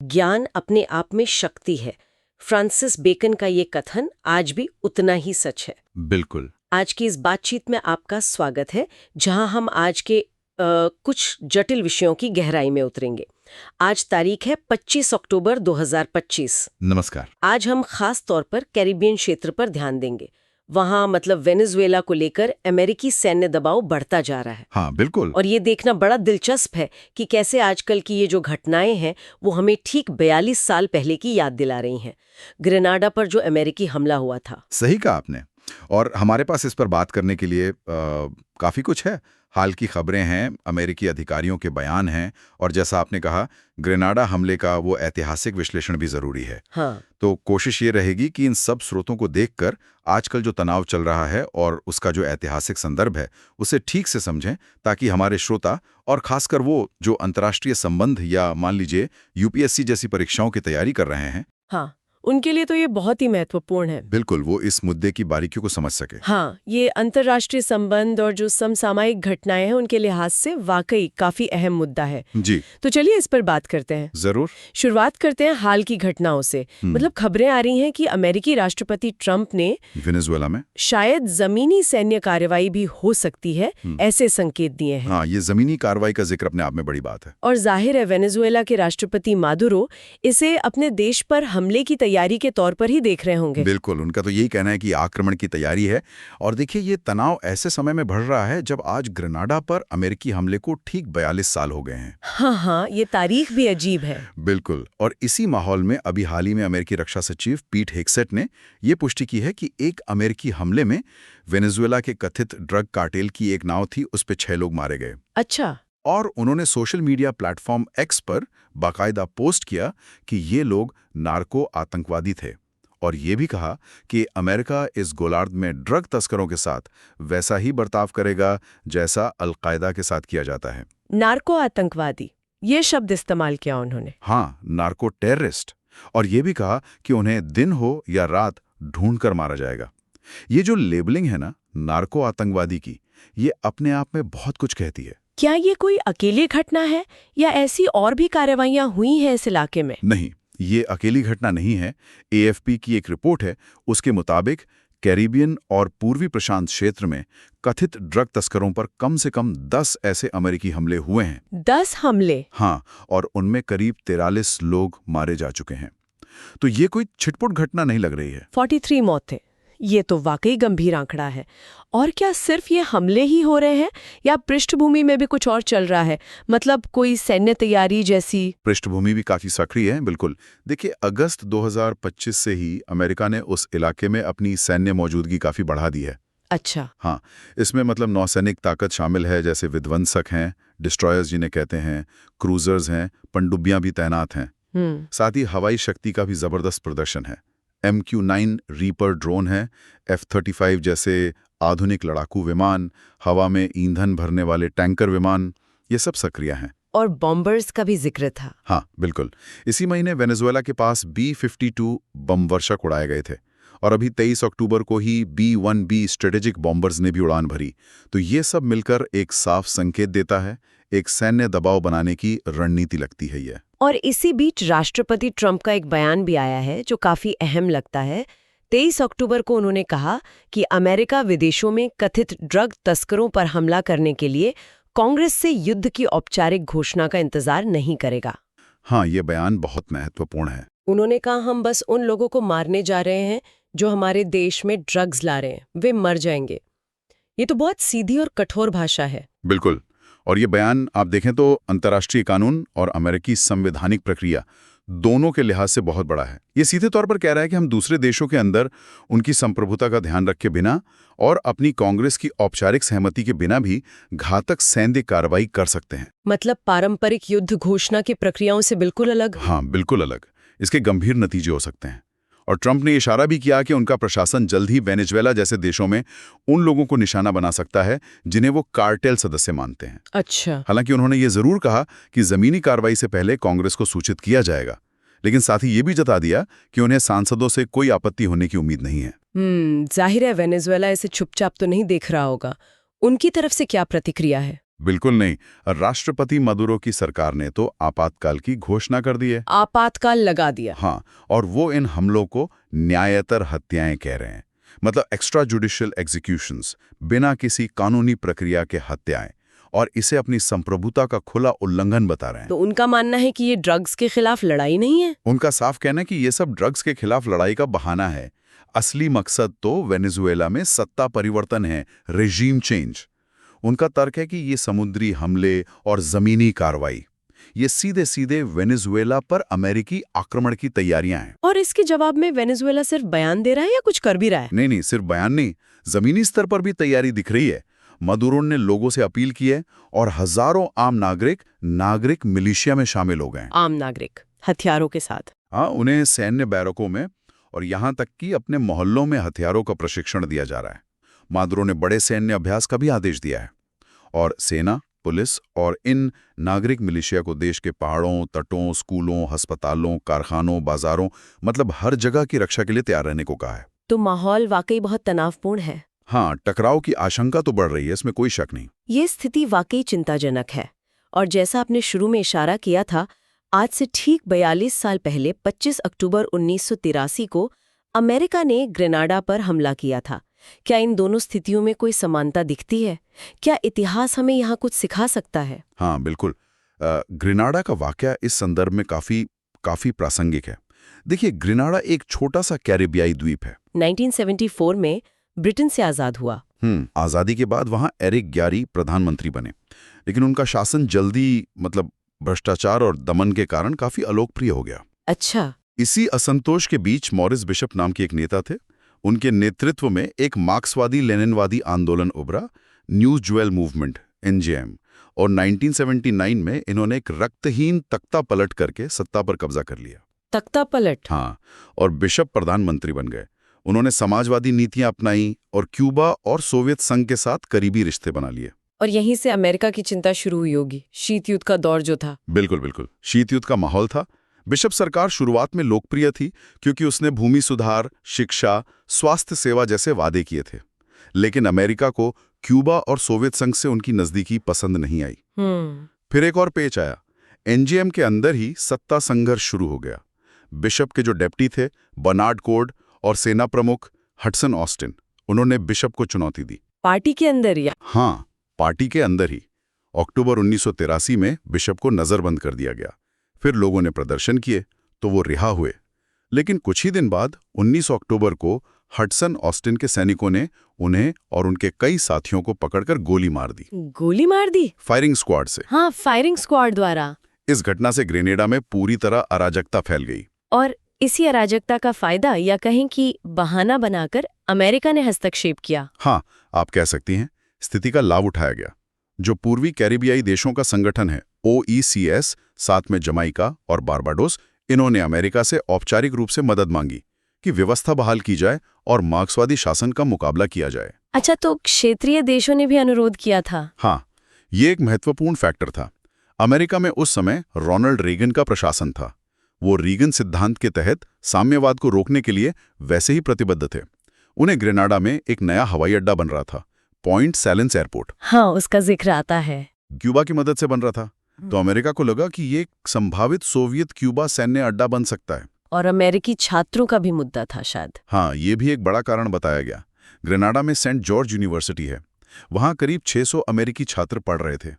ज्ञान अपने आप में शक्ति है। फ्रांसिस बेकन का ये कथन आज भी उतना ही सच है। बिल्कुल। आज की इस बातचीत में आपका स्वागत है, जहां हम आज के कुछ जटिल विषयों की गहराई में उतरेंगे। आज तारीख है 25 अक्टूबर 2025। नमस्कार। आज हम खास तौर पर कैरिबियन क्षेत्र पर ध्यान देंगे। वहां मतलब वेनेजुएला को लेकर अमेरिकी सैन्य दबाव बढ़ता जा रहा है। हाँ, बिल्कुल। और ये देखना बड़ा दिलचस्प है कि कैसे आजकल की ये जो घटनाएं हैं वो हमें ठीक 42 साल पहले की याद दिला रही हैं। ग्रेनाडा पर जो अमेरिकी हमला हुआ था। सही कहा आपने। और हमारे पास इस पर बात करने के लिए काफ़ी कुछ है। हाल की खबरें हैं, अमेरिकी अधिकारियों के बयान हैं, और जैसा आपने कहा, ग्रेनाडा हमले का वो ऐतिहासिक विश्लेषण भी ज़रूरी है। हाँ। तो कोशिश ये रहेगी कि इन सब स्रोतों को देखकर आजकल जो तनाव चल रहा है और उसका जो ऐतिहासिक संदर्भ है, उसे ठीक से समझें, ताकि हमारे श्रोता और खासकर वो जो अंतर्राष्ट्रीय संबंध या मान लीजिए यूपीएससी जैसी परीक्षाओं की तैयारी कर रहे हैं, हाँ, उनके लिए तो ये बहुत ही महत्वपूर्ण है। बिल्कुल वो इस मुद्दे की बारीकियों को समझ सके। हाँ, ये अंतर्राष्ट्रीय संबंध और जो समसामयिक घटनाएं हैं उनके लिहाज से वाकई काफी अहम मुद्दा है। जी तो चलिए इस पर बात करते हैं। जरूर। शुरुआत करते हैं हाल की घटनाओं से। मतलब खबरें आ रही हैं कि अमेरिकी राष्ट्रपति ट्रंप ने वेनेजुएला में शायद जमीनी सैन्य कार्रवाई भी हो सकती है, ऐसे संकेत दिए हैं। हाँ, ये जमीनी कार्रवाई का जिक्र अपने आप में बड़ी बात है। और जाहिर है वेनेजुएला के राष्ट्रपति मादुरो इसे अपने देश पर हमले की तैयारी के तौर पर ही देख रहे होंगे। बिल्कुल, उनका तो यही कहना है कि आक्रमण की तैयारी है। और देखिए, ये तनाव ऐसे समय में बढ़ रहा है जब आज ग्रेनाडा पर अमेरिकी हमले को ठीक 42 साल हो गए हैं। हाँ, ये तारीख भी अजीब है। बिल्कुल। और इसी माहौल में अभी हाल ही में अमेरिकी रक्षा सचिव पीट हेग्सेट ने ये पुष्टि की है कि एक अमेरिकी हमले में वेनेजुएला के कथित ड्रग कार्टेल की एक नाव थी, उस पे 6 लोग मारे गए। अच्छा। और उन्होंने सोशल मीडिया प्लेटफॉर्म एक्स पर बाकायदा पोस्ट किया कि ये लोग नार्को आतंकवादी थे, और ये भी कहा कि अमेरिका इस गोलार्ध में ड्रग तस्करों के साथ वैसा ही बर्ताव करेगा जैसा अल-कायदा के साथ किया जाता है। नार्को आतंकवादी, ये शब्द इस्तेमाल किया उन्होंने। हाँ, नार्को टेररिस्ट। और ये भी कहा कि उन्हें दिन हो या रात ढूंढ कर मारा जाएगा। ये जो लेबलिंग है ना नार्को आतंकवादी की, ये अपने आप में बहुत कुछ कहती है। क्या ये कोई अकेली घटना है या ऐसी और भी कार्रवाइयां हुई हैं इस इलाके में? नहीं, ये अकेली घटना नहीं है। एएफपी की एक रिपोर्ट है, उसके मुताबिक कैरिबियन और पूर्वी प्रशांत क्षेत्र में कथित ड्रग तस्करों पर कम से कम 10 ऐसे अमेरिकी हमले हुए हैं। 10 हमले? हाँ, और उनमें करीब 43 लोग मारे जा चुके हैं। तो ये कोई छिटपुट घटना नहीं लग रही है। 43 मौत थे। ये तो वाकई गंभीर आंकड़ा है। और क्या सिर्फ ये हमले ही हो रहे हैं या पृष्ठभूमि में भी कुछ और चल रहा है? मतलब कोई सैन्य तैयारी जैसी? पृष्ठभूमि भी काफी सक्रिय है। बिल्कुल। देखिए, अगस्त 2025 से ही अमेरिका ने उस इलाके में अपनी सैन्य मौजूदगी काफी बढ़ा दी है। अच्छा। हाँ, इसमें मतलब नौसैनिक ताकत शामिल है, जैसे विध्वंसक हैं, डिस्ट्रॉयर्स जिन्हें कहते हैं, क्रूजर्स हैं, पनडुब्बियां भी तैनात हैं। साथ ही हवाई शक्ति का भी जबरदस्त प्रदर्शन है। MQ-9 रीपर ड्रोन है, F-35 जैसे आधुनिक लड़ाकू विमान, हवा में ईंधन भरने वाले टैंकर विमान, ये सब सक्रिय हैं। और बॉम्बर्स का भी जिक्र था। हाँ, बिल्कुल। इसी महीने वेनेजुएला के पास B-52 बम वर्षक उड़ाए गए थे, और अभी 23 अक्टूबर को ही B-1B स्ट्रेटेजिक बॉम्बर्स ने भी उड़ान भरी। तो ये सब मिलकर एक साफ संकेत देता है, एक सैन्य दबाव बनाने की रणनीति लगती है ये। और इसी बीच राष्ट्रपति ट्रंप का एक बयान भी आया है जो काफी अहम लगता है। 23 अक्टूबर को उन्होंने कहा कि अमेरिका विदेशों में कथित ड्रग तस्करों पर हमला करने के लिए कांग्रेस से युद्ध की औपचारिक घोषणा का इंतजार नहीं करेगा। हाँ, ये बयान बहुत महत्वपूर्ण है। उन्होंने कहा, हम बस उन लोगों को मारने जा रहे हैं जो हमारे देश में ड्रग्स ला रहे हैं, वे मर जाएंगे। ये तो बहुत सीधी और कठोर भाषा है। बिल्कुल। और ये बयान आप देखें तो अंतर्राष्ट्रीय कानून और अमेरिकी संवैधानिक प्रक्रिया दोनों के लिहाज से बहुत बड़ा है। ये सीधे तौर पर कह रहा है कि हम दूसरे देशों के अंदर उनकी संप्रभुता का ध्यान रखे बिना और अपनी कांग्रेस की औपचारिक सहमति के बिना भी घातक सैन्य कार्रवाई कर सकते हैं। मतलब पारंपरिक युद्ध घोषणा की प्रक्रियाओं से बिल्कुल अलग। हाँ, बिल्कुल अलग। इसके गंभीर नतीजे हो सकते हैं। और ट्रंप ने इशारा भी किया कि उनका प्रशासन जल्द ही वेनेजुएला जैसे देशों में उन लोगों को निशाना बना सकता है जिन्हें वो कार्टेल सदस्य मानते हैं। अच्छा। हालांकि उन्होंने ये जरूर कहा कि जमीनी कार्रवाई से पहले कांग्रेस को सूचित किया जाएगा, लेकिन साथ ही ये भी जता दिया कि उन्हें सांसदों से कोई आपत्ति होने की उम्मीद नहीं है। जाहिर है वेनेजुएला इसे चुपचाप तो नहीं देख रहा होगा। उनकी तरफ से क्या प्रतिक्रिया है? बिल्कुल नहीं। राष्ट्रपति मदुरो की सरकार ने तो आपातकाल की घोषणा कर दी है। आपातकाल लगा दिया। हाँ, और वो इन हमलों को न्यायेतर हत्याएं कह रहे हैं। मतलब एक्स्ट्रा जुडिशियल एग्जीक्यूशंस, बिना किसी कानूनी प्रक्रिया के हत्याएं, और इसे अपनी संप्रभुता का खुला उल्लंघन बता रहे हैं। तो उनका मानना है कि ये ड्रग्स के खिलाफ लड़ाई नहीं है। उनका साफ कहना है कि ये सब ड्रग्स के खिलाफ लड़ाई का बहाना है। असली मकसद तो वेनेजुएला में सत्ता परिवर्तन है, रेजीम चेंज। उनका तर्क है कि ये समुद्री हमले और जमीनी कार्रवाई, ये सीधे सीधे वेनेजुएला पर अमेरिकी आक्रमण की तैयारियां हैं। और इसके जवाब में वेनेजुएला सिर्फ बयान दे रहा है या कुछ कर भी रहा है? नहीं, सिर्फ बयान नहीं, जमीनी स्तर पर भी तैयारी दिख रही है। मदुरो ने लोगों से अपील की है और हजारों आम नागरिक मिलिशिया में शामिल हो गए। आम नागरिक हथियारों के साथ? हाँ, उन्हें सैन्य बैरकों में और यहाँ तक कि अपने मोहल्लों में हथियारों का प्रशिक्षण दिया जा रहा है। मदुरो ने बड़े सैन्य अभ्यास का भी आदेश दिया है और सेना, पुलिस और इन नागरिक मिलिशिया को देश के पहाड़ों, तटों, स्कूलों, अस्पतालों, कारखानों, बाजारों, मतलब हर जगह की रक्षा के लिए तैयार रहने को कहा है। तो माहौल वाकई बहुत तनावपूर्ण है। हाँ, टकराव की आशंका तो बढ़ रही है, इसमें कोई शक नहीं। ये स्थिति वाकई चिंताजनक है। और जैसा आपने शुरू में इशारा किया था, आज से ठीक 42 साल पहले 25 अक्टूबर 1983 को अमेरिका ने ग्रेनाडा पर हमला किया था। क्या इन दोनों स्थितियों में कोई समानता दिखती है? क्या इतिहास हमें यहाँ कुछ सिखा सकता है? हाँ, बिल्कुल। ग्रेनाडा का वाकया इस संदर्भ में काफी प्रासंगिक है। देखिए, ग्रेनाडा एक छोटा सा कैरिबियाई द्वीप है। 1974 में ब्रिटेन से आजाद हुआ। आजादी के बाद वहां एरिक ग्यारी प्रधानमंत्री बने, लेकिन उनका शासन जल्दी भ्रष्टाचार और दमन के कारण काफी अलोकप्रिय हो गया। अच्छा। इसी असंतोष के बीच मॉरिस बिशप नाम के एक नेता थे। उनके नेतृत्व में एक मार्क्सवादी लेनिनवादी आंदोलन उभरा, न्यू ज्वेल मूवमेंट, NJM, और 1979 में इन्होंने एक रक्तहीन तख्ता पलट करके सत्ता पर कब्जा कर लिया। तख्ता पलट? हाँ, और बिशप प्रधानमंत्री बन गए। उन्होंने समाजवादी नीतियां अपनाई और क्यूबा और सोवियत संघ के साथ करीबी रिश्ते बना लिए। और यहीं से अमेरिका की चिंता शुरू हुई होगी, शीत युद्ध का दौर जो था। बिल्कुल, शीत युद्ध का माहौल था। बिशप सरकार शुरुआत में लोकप्रिय थी क्योंकि उसने भूमि सुधार, शिक्षा, स्वास्थ्य सेवा जैसे वादे किए थे। लेकिन अमेरिका को क्यूबा और सोवियत संघ से उनकी नजदीकी पसंद नहीं आई। फिर एक और पेच आया। NJM के अंदर ही सत्ता संघर्ष शुरू हो गया। बिशप के जो डेप्टी थे, बर्नार्ड कोड, और सेना प्रमुख हडसन ऑस्टिन, उन्होंने बिशप को चुनौती दी। पार्टी के अंदर या? हाँ, पार्टी के अंदर ही। अक्टूबर 1983 में बिशप को नजरबंद कर दिया गया। फिर लोगों ने प्रदर्शन किए तो वो रिहा हुए। लेकिन कुछ ही दिन बाद 19 अक्टूबर को हडसन ऑस्टिन के सैनिकों ने उन्हें और उनके कई साथियों को पकड़कर गोली मार दी। गोली मार दी? फायरिंग स्क्वाड से। हाँ, फायरिंग स्क्वाड द्वारा। इस घटना से ग्रेनेडा में पूरी तरह अराजकता फैल गई। और इसी अराजकता का फायदा, या कहें कि बहाना बनाकर, अमेरिका ने हस्तक्षेप किया। हाँ, आप कह सकती हैं। स्थिति का लाभ उठाया गया। जो पूर्वी कैरिबियाई देशों का संगठन है, OECS, साथ में जमाइका और बारबाडोस, इन्होंने अमेरिका से औपचारिक रूप से मदद मांगी कि व्यवस्था बहाल की जाए और मार्क्सवादी शासन का मुकाबला किया जाए। अच्छा, तो क्षेत्रीय देशों ने भी अनुरोध किया था? हाँ, ये एक महत्वपूर्ण फैक्टर था। अमेरिका में उस समय रोनाल्ड रेगन का प्रशासन था। वो रीगन सिद्धांत के तहत साम्यवाद को रोकने के लिए वैसे ही प्रतिबद्ध थे। उन्हें ग्रेनाडा में एक नया हवाई अड्डा बन रहा था, पॉइंट सैलेंस एयरपोर्ट। हाँ, उसका जिक्र आता है। क्यूबा की मदद से बन रहा था। तो अमेरिका को लगा कि ये एक संभावित सोवियत क्यूबा सैन्य अड्डा बन सकता है। और अमेरिकी छात्रों का भी मुद्दा था शायद। हाँ, ये भी एक बड़ा कारण बताया गया। ग्रेनाडा में सेंट जॉर्ज यूनिवर्सिटी है। वहाँ करीब 600 अमेरिकी छात्र पढ़ रहे थे।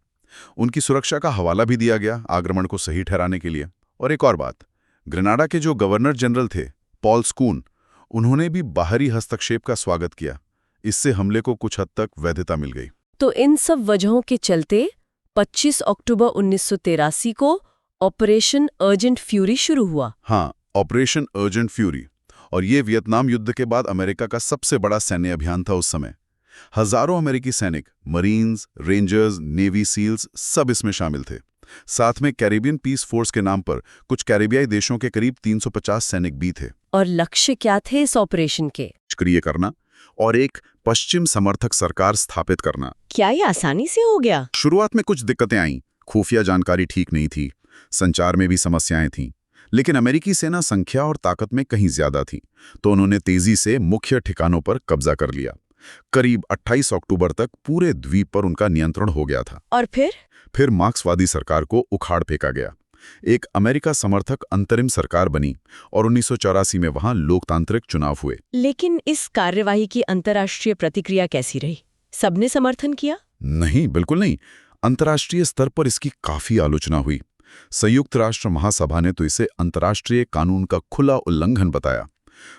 उनकी सुरक्षा का हवाला भी दिया गया आक्रमण को सही ठहराने के लिए। और एक और बात, ग्रेनाडा के जो गवर्नर जनरल थे, पॉल स्कून, उन्होंने भी बाहरी हस्तक्षेप का स्वागत किया। इससे हमले को कुछ हद तक वैधता मिल गई। तो इन सब वजहों के चलते 25 अक्टूबर 1983 को ऑपरेशन अर्जेंट फ्यूरी शुरू हुआ। हाँ, ऑपरेशन अर्जेंट फ्यूरी। और ये वियतनाम युद्ध के बाद अमेरिका का सबसे बड़ा सैन्य अभियान था उस समय। हजारों अमेरिकी सैनिक, मरीन्स, रेंजर्स, नेवी सील्स सब इसमें शामिल थे। साथ में कैरिबियन पीस फोर्स के नाम पर कुछ कैरिबियाई देशों के करीब 350 सैनिक भी थे। और लक्ष्य क्या थे इस ऑपरेशन के? सक्रिय करना और एक पश्चिम समर्थक सरकार स्थापित करना। क्या ये आसानी से हो गया? शुरुआत में कुछ दिक्कतें आईं। खुफिया जानकारी ठीक नहीं थी, संचार में भी समस्याएं थीं। लेकिन अमेरिकी सेना संख्या और ताकत में कहीं ज्यादा थी, तो उन्होंने तेजी से मुख्य ठिकानों पर कब्जा कर लिया। करीब 28 अक्टूबर तक पूरे द्वीप पर उनका नियंत्रण हो गया था। और फिर मार्क्सवादी सरकार को उखाड़ फेंका गया। एक अमेरिका समर्थक अंतरिम सरकार बनी और 1984 में वहां लोकतांत्रिक चुनाव हुए। लेकिन इस कार्यवाही की अंतर्राष्ट्रीय प्रतिक्रिया कैसी रही? सबने समर्थन किया? नहीं, बिल्कुल नहीं। अंतर्राष्ट्रीय स्तर पर इसकी काफी आलोचना हुई। संयुक्त राष्ट्र महासभा ने तो इसे अंतर्राष्ट्रीय कानून का खुला उल्लंघन बताया।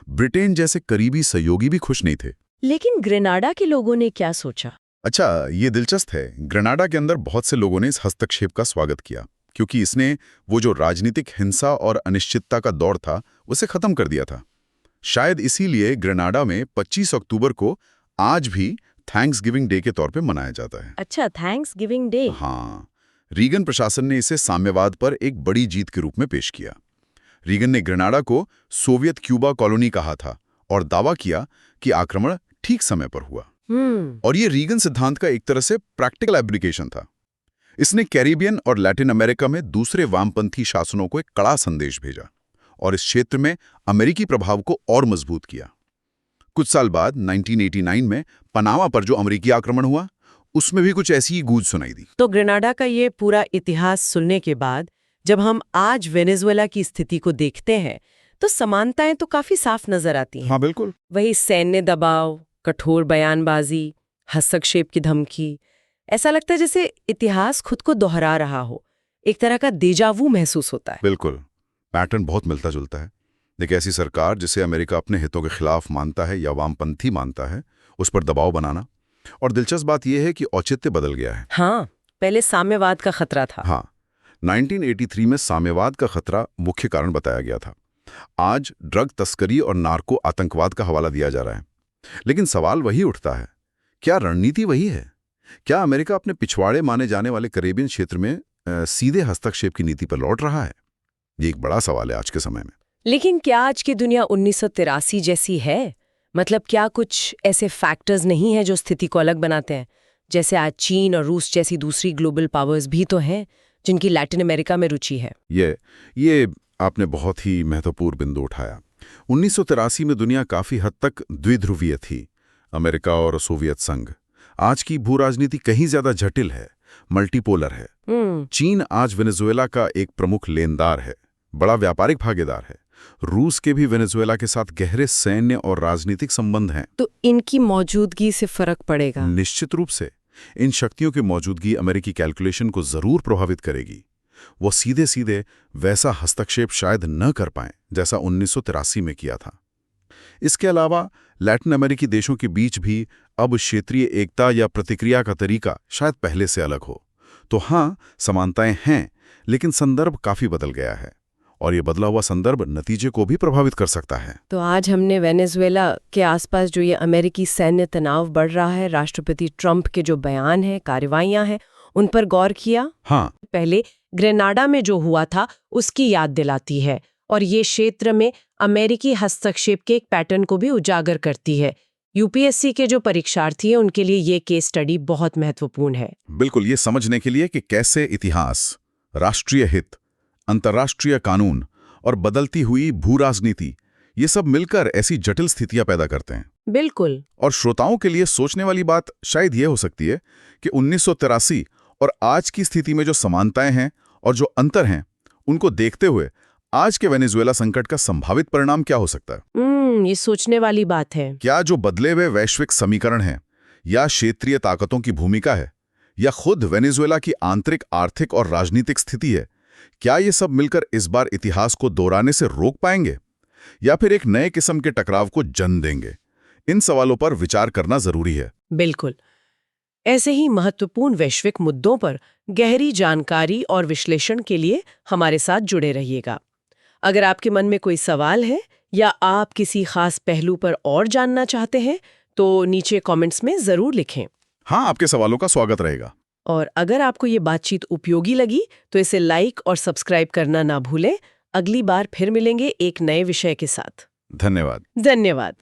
ब्रिटेन जैसे करीबी सहयोगी भी खुश नहीं थे। लेकिन ग्रेनाडा के लोगों ने क्या सोचा? अच्छा, ये दिलचस्प है। ग्रेनाडा के अंदर बहुत से लोगों ने इस हस्तक्षेप का स्वागत किया, क्योंकि इसने वो जो राजनीतिक हिंसा और अनिश्चितता का दौर था उसे खत्म कर दिया था। शायद इसीलिए ग्रेनाडा में 25 अक्टूबर को आज भी थैंक्सगिविंग डे के तौर पे मनाया जाता है। अच्छा, थैंक्सगिविंग डे। हाँ, रीगन प्रशासन ने इसे साम्यवाद पर एक बड़ी जीत के रूप में पेश किया। रीगन ने ग्रेनाडा को सोवियत क्यूबा कॉलोनी कहा था और दावा किया कि आक्रमण ठीक समय पर हुआ। और ये रीगन सिद्धांत का एक तरह से प्रैक्टिकल एप्लीकेशन था। इसने कैरिबियन और लैटिन अमेरिका में दूसरे वामपंथी शासनों को एक कड़ा संदेश भेजा और इस क्षेत्र में अमेरिकी प्रभाव को और मजबूत किया। कुछ साल बाद 1989 में पनामा पर जो अमेरिकी आक्रमण हुआ, उसमें भी कुछ ऐसी ही गूंज सुनाई दी। तो ग्रेनाडा का ये पूरा इतिहास सुनने के बाद जब हम आज वेनेजुएला की स्थिति को देखते हैं तो समानताएं तो काफी साफ नजर आती हैं। हाँ, बिल्कुल। वही सैन्य दबाव, कठोर बयानबाजी, हस्तक्षेप की धमकी, ऐसा लगता है जैसे इतिहास खुद को दोहरा रहा हो। एक तरह का देजावू महसूस होता है। बिल्कुल, पैटर्न बहुत मिलता जुलता है। एक ऐसी सरकार जिसे अमेरिका अपने हितों के खिलाफ मानता है या वामपंथी मानता है, उस पर दबाव बनाना। और दिलचस्प बात यह है कि औचित्य बदल गया है। हाँ, पहले साम्यवाद का खतरा था। हाँ, 1983 में साम्यवाद का खतरा मुख्य कारण बताया गया था। आज ड्रग तस्करी और नार्को आतंकवाद का हवाला दिया जा रहा है। लेकिन सवाल वही उठता है, क्या रणनीति वही है? क्या अमेरिका अपने पिछवाड़े माने जाने वाले कैरेबियन क्षेत्र में सीधे हस्तक्षेप की नीति पर लौट रहा है? ये एक बड़ा सवाल है आज के समय में। लेकिन क्या आज की दुनिया 1983 जैसी है? मतलब क्या कुछ ऐसे फैक्टर्स नहीं हैं जो स्थिति को अलग बनाते हैं? जैसे आज चीन और रूस जैसी दूसरी ग्लोबल पावर्स भी तो हैं जिनकी लैटिन अमेरिका में रुचि है। ये आपने बहुत ही महत्वपूर्ण बिंदु उठाया। 1983 में दुनिया काफी हद तक द्विध्रुवीय थी, अमेरिका और सोवियत संघ। आज की भू राजनीति कहीं ज्यादा जटिल है, मल्टीपोलर है। चीन आज वेनेजुएला का एक प्रमुख लेनदार है, बड़ा व्यापारिक भागीदार है। रूस के भी वेनेजुएला के साथ गहरे सैन्य और राजनीतिक संबंध हैं। तो इनकी मौजूदगी से फर्क पड़ेगा? निश्चित रूप से। इन शक्तियों की मौजूदगी अमेरिकी कैलकुलेशन को जरूर प्रभावित करेगी। वो सीधे सीधे वैसा हस्तक्षेप शायद न कर पाएं जैसा 1983 में किया था। इसके अलावा लैटिन अमेरिकी देशों के बीच भी अब क्षेत्रीय एकता या प्रतिक्रिया का तरीका शायद पहले से अलग हो। तो हाँ, समानताएं हैं, लेकिन संदर्भ काफी बदल गया है और ये बदला हुआ संदर्भ नतीजे को भी प्रभावित कर सकता है। तो आज हमने वेनेजुएला के आसपास जो ये अमेरिकी सैन्य तनाव बढ़ रहा है, राष्ट्रपति ट्रंप के जो बयान हैं, कार्रवाइयां हैं, उन पर गौर किया। हाँ, पहले ग्रेनाडा में जो हुआ था उसकी याद दिलाती है और ये क्षेत्र में अमेरिकी हस्तक्षेप के एक पैटर्न को भी उजागर करती है। यूपीएससी के जो परीक्षार्थी हैं उनके लिए ये केस स्टडी बहुत महत्वपूर्ण है। बिल्कुल, ये समझने के लिए कि कैसे इतिहास, राष्ट्रीय हित, अंतर्राष्ट्रीय कानून और बदलती हुई भू राजनीति, ये सब मिलकर ऐसी जटिल स्थितियां पैदा करते हैं। बिल्कुल। और श्रोताओं के लिए सोचने वाली बात शायद ये हो सकती है कि 1983 और आज की स्थिति में जो समानताएं हैं और जो अंतर हैं, उनको देखते हुए आज के वेनेजुएला संकट का संभावित परिणाम क्या हो सकता है। ये सोचने वाली बात है। क्या जो बदले हुए वैश्विक समीकरण हैं, या क्षेत्रीय ताकतों की भूमिका है, या खुद वेनेजुएला की आंतरिक आर्थिक और राजनीतिक स्थिति है, क्या ये सब मिलकर इस बार इतिहास को दोहराने से रोक पाएंगे या फिर एक नए किस्म के टकराव को जन्म देंगे? इन सवालों पर विचार करना जरूरी है। बिल्कुल। ऐसे ही महत्वपूर्ण वैश्विक मुद्दों पर गहरी जानकारी और विश्लेषण के लिए हमारे साथ जुड़े रहिएगा। अगर आपके मन में कोई सवाल है या आप किसी खास पहलू पर और जानना चाहते हैं तो नीचे कमेंट्स में जरूर लिखें। हाँ, आपके सवालों का स्वागत रहेगा। और अगर आपको ये बातचीत उपयोगी लगी तो इसे लाइक और सब्सक्राइब करना ना भूलें। अगली बार फिर मिलेंगे एक नए विषय के साथ। धन्यवाद। धन्यवाद।